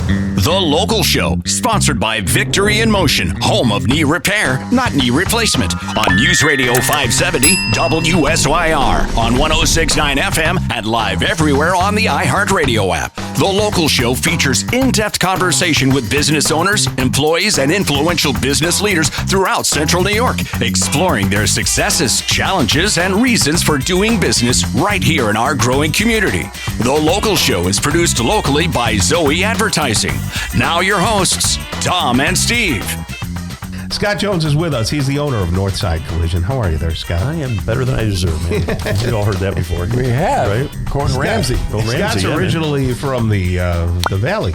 The Local Show, sponsored by Victory in Motion, home of knee repair, not knee replacement, on News Radio 570 WSYR, on 106.9 FM, and live everywhere on the iHeartRadio app. The Local Show features in-depth conversation with business owners, employees, and influential business leaders throughout Central New York, exploring their successes, challenges, and reasons for doing business right here in our growing community. The Local Show is produced locally by Zoe Advertising. Now your hosts, Tom and Steve. Scott Jones is with us. He's the owner of Northside Collision. How are you there, Scott? I am better than I deserve, man. We've all heard that before. We have. Right? Gordon Ramsay. Scott's originally from the Valley.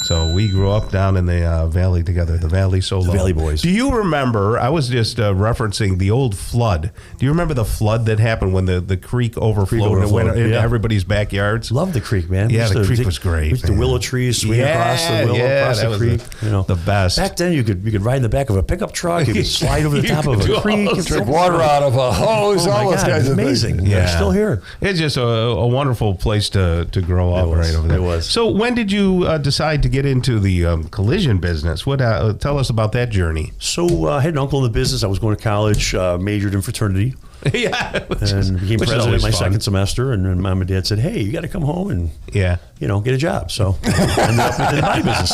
So we grew up down in the Valley together, the Valley Solo. The Valley Boys. Do you remember, I was just referencing the old flood. Do you remember the flood that happened when the creek overflowed and went into everybody's backyards? Love the creek, man. Yeah, the creek was great. The willow trees swing across the willow, across the creek. The best. Back then, you could ride in the back of a pickup truck. You could slide over the top of a creek. Drink water out of a hose. All those kinds of things. Amazing. Yeah. They're still here. It's just a wonderful place to grow up right over there. It was. So when did you decide to get into the collision business? What tell us about that journey. So I had an uncle in the business. I was going to college, majored in fraternity. Yeah, and became president my second semester. And then mom and dad said, "Hey, you got to come home and get a job." So I ended up in the body business.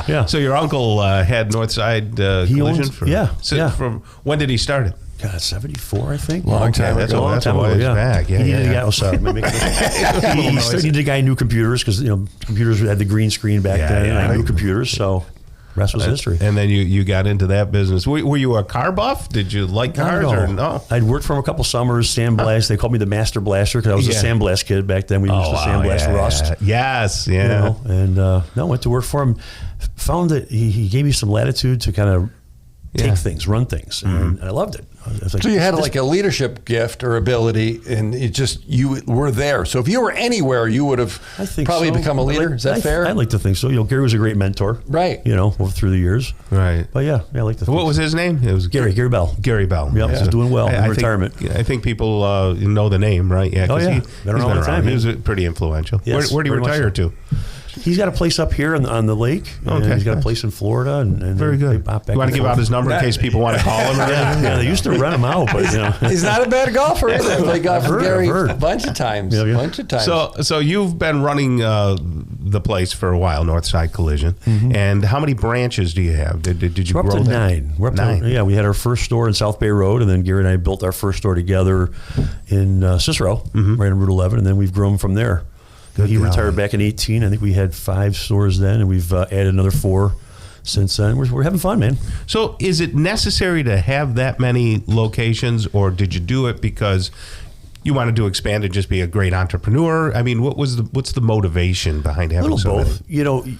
Yeah. So your uncle had Northside Collision. From when did he start it? God, 74, I think. Long time ago. That's a ways back. Yeah, he needed a guy who knew computers because computers had the green screen back then. And I knew computers, so rest was history. And then you got into that business. Were you a car buff? Did you like cars or no? I'd worked for him a couple summers. Sandblast. They called me the Master Blaster because I was a Sandblast kid back then. We used to sandblast rust. Yes, and went to work for him. Found that he gave me some latitude to kind of take things, run things, and I loved it. So you had like a leadership gift or ability, and you were there. So if you were anywhere, you would have probably become a leader. Is that fair? I like to think so. Gary was a great mentor, right? Through the years, right? But I like to think. What was his name? It was Gary Bell. Gary Bell. Yep, he's doing well in retirement. I think people know the name, right? Yeah. He's been around all the time. He was pretty influential. Yes, where did he retire to? He's got a place up here on the lake. Okay. He's got a place in Florida. And very good. You want to give out his number in case people want to call him? Yeah, they used to rent him out, but he's not a bad golfer either. They got from Gary a bunch of times. So you've been running the place for a while, Northside Collision, and how many branches do you have? Did you grow up to 9? We're up to 9. We had our first store in South Bay Road, and then Gary and I built our first store together in Cicero, right on Route 11, and then we've grown from there. He retired back in 2018. I think we had 5 stores then, and we've added another 4 since then. We're having fun, man. So is it necessary to have that many locations, or did you do it because you wanted to expand and just be a great entrepreneur? I mean, what's the motivation behind having so many?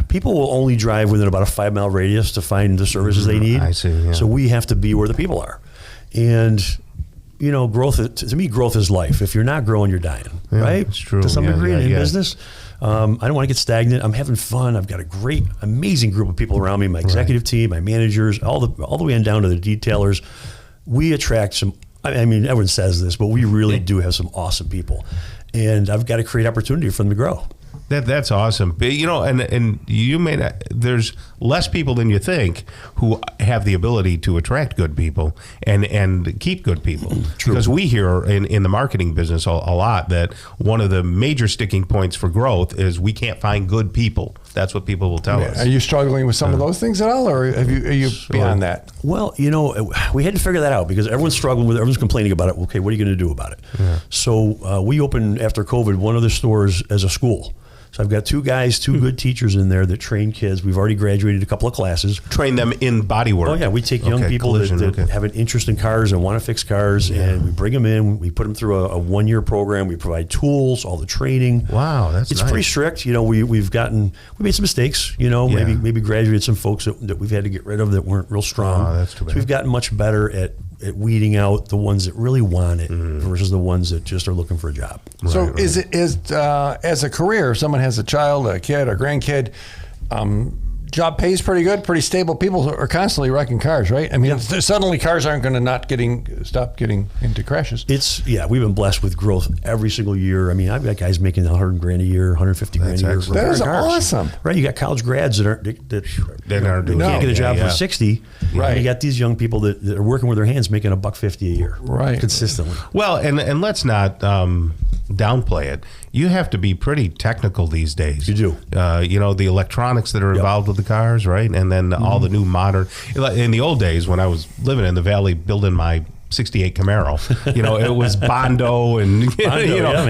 People will only drive within about a 5-mile radius to find the services they need. I see. Yeah. So we have to be where the people are. And growth, to me, growth is life. If you're not growing, you're dying, right? It's true. To some degree in business. I don't want to get stagnant. I'm having fun. I've got a great, amazing group of people around me, my executive team, my managers, all the way on down to the detailers. We attract some, everyone says this, but we really do have some awesome people. And I've got to create opportunity for them to grow. That's awesome. And you may not, there's less people than you think who have the ability to attract good people and keep good people. True. Because we hear in the marketing business a lot that one of the major sticking points for growth is we can't find good people. That's what people will tell us. Are you struggling with some of those things at all, or are you beyond that? Well, we had to figure that out because everyone's struggling with it. Everyone's complaining about it. Okay, what are you going to do about it? Yeah. So we opened, after COVID, one of the stores as a school. So I've got 2 good teachers in there that train kids. We've already graduated a couple of classes. Train them in bodywork. Oh, yeah. We take young people that have an interest in cars and want to fix cars, and we bring them in. We put them through a 1-year program. We provide tools, all the training. Wow, it's nice. Pretty strict. We made some mistakes, maybe graduated some folks that we've had to get rid of that weren't real strong. Oh, that's too bad. So we've gotten much better at weeding out the ones that really want it versus the ones that just are looking for a job. So is as a career, if someone has a child, a kid, or grandkid, job pays pretty good, pretty stable. People are constantly wrecking cars, right? I mean, suddenly cars aren't going to stop getting into crashes. We've been blessed with growth every single year. I mean, I've got guys making $100 grand a year, $150 grand a year. That is awesome. Right? You got college grads that can't get a job for 60. Right. And you got these young people that are working with their hands making $150 a year. Right. Consistently. Well, and let's not downplay it. You have to be pretty technical these days. You do. The electronics that are involved with the cars, right? And then all the new modern. In the old days, when I was living in the Valley building my 68 Camaro, it was Bondo and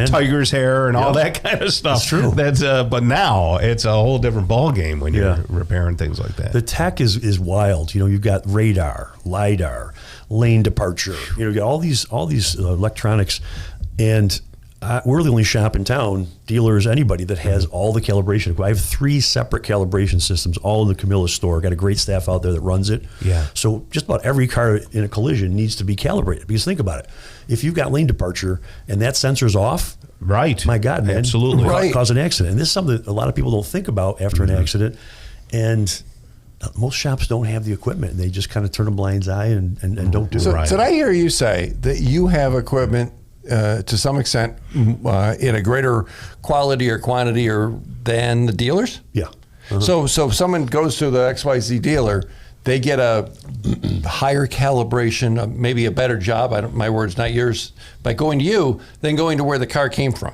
tiger's hair and all that kind of stuff. That's true. But now it's a whole different ball game when you're repairing things like that. The tech is wild. You've got radar, LiDAR, lane departure. You've got all these electronics, and we're the only shop in town, dealers, anybody that has all the calibration. I have 3 separate calibration systems all in the Camilla store. Got a great staff out there that runs it. Yeah. So just about every car in a collision needs to be calibrated. Because think about it. If you've got lane departure and that sensor's off, right. My God, man. Absolutely. Right. Cause an accident. And this is something that a lot of people don't think about after an accident. And most shops don't have the equipment. They just kind of turn a blind eye and don't do it. Right. So did I hear you say that you have equipment to some extent in a greater quality or quantity than the dealers? Yeah. So if someone goes to the XYZ dealer, they get a higher calibration, maybe a better job, my words, not yours, by going to you than going to where the car came from.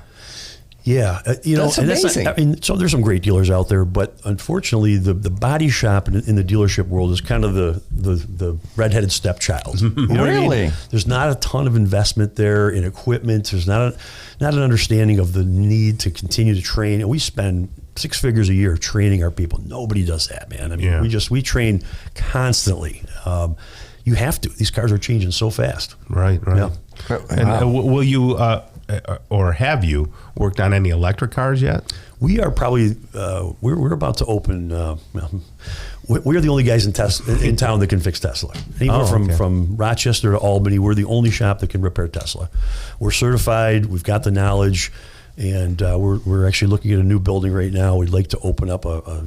Yeah, that's amazing. So there's some great dealers out there, but unfortunately, the body shop in the dealership world is kind of the redheaded stepchild. You know Really? what I mean? There's not a ton of investment there in equipment. There's not an understanding of the need to continue to train. And we spend 6 figures a year training our people. Nobody does that, man. I mean, we train constantly. You have to. These cars are changing so fast. Right. Yeah. And will you? Or have you worked on any electric cars yet? We are probably we're about to open. We're the only guys in town that can fix Tesla. Anywhere from Rochester to Albany, we're the only shop that can repair Tesla. We're certified. We've got the knowledge, and we're actually looking at a new building right now. We'd like to open up a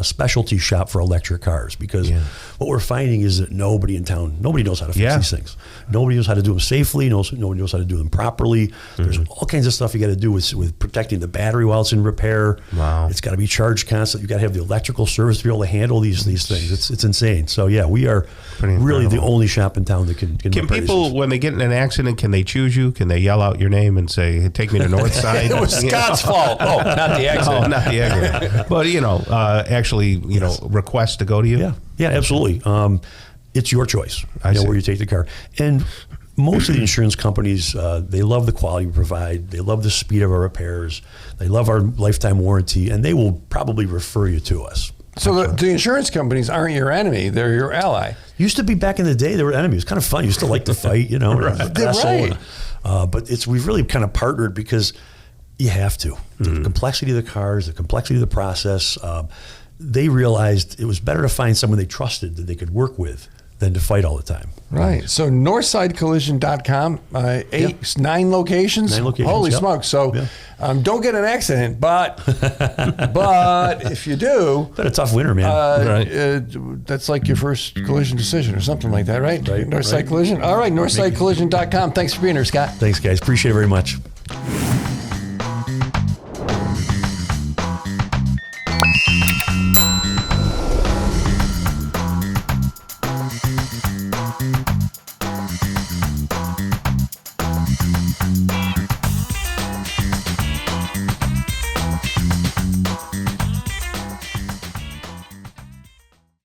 specialty shop for electric cars, because what we're finding is that nobody in town knows how to fix these things. Nobody knows how to do them safely. Nobody knows how to do them properly. There's all kinds of stuff you got to do with protecting the battery while it's in repair. Wow. It's got to be charged constantly. You got to have the electrical service to be able to handle these things. It's insane. So we are really the only shop in town that can Can people, when they get in an accident, can they choose you? Can they yell out your name and say, hey, take me to Northside? It was Scott's fault. Oh, not the accident. Oh, not the accident. But, actually, request to go to you? Yeah, absolutely. It's your choice, where you take the car. And most of the insurance companies, they love the quality we provide. They love the speed of our repairs. They love our lifetime warranty, and they will probably refer you to us. So the insurance companies aren't your enemy; they're your ally. Used to be back in the day, they were enemies. It's kind of fun. You used to like to fight, Right. But we've really kind of partnered because you have to. The complexity of the cars, the complexity of the process. They realized it was better to find someone they trusted that they could work with than to fight all the time. Right. So NorthsideCollision.com, 9 locations. 9 locations. Holy smokes. So don't get an accident, but if you do. It's been a tough winter, man. That's like your first collision decision or something like that, right? Right. Northside Collision. All right, NorthsideCollision.com. Thanks for being here, Scott. Thanks, guys. Appreciate it very much.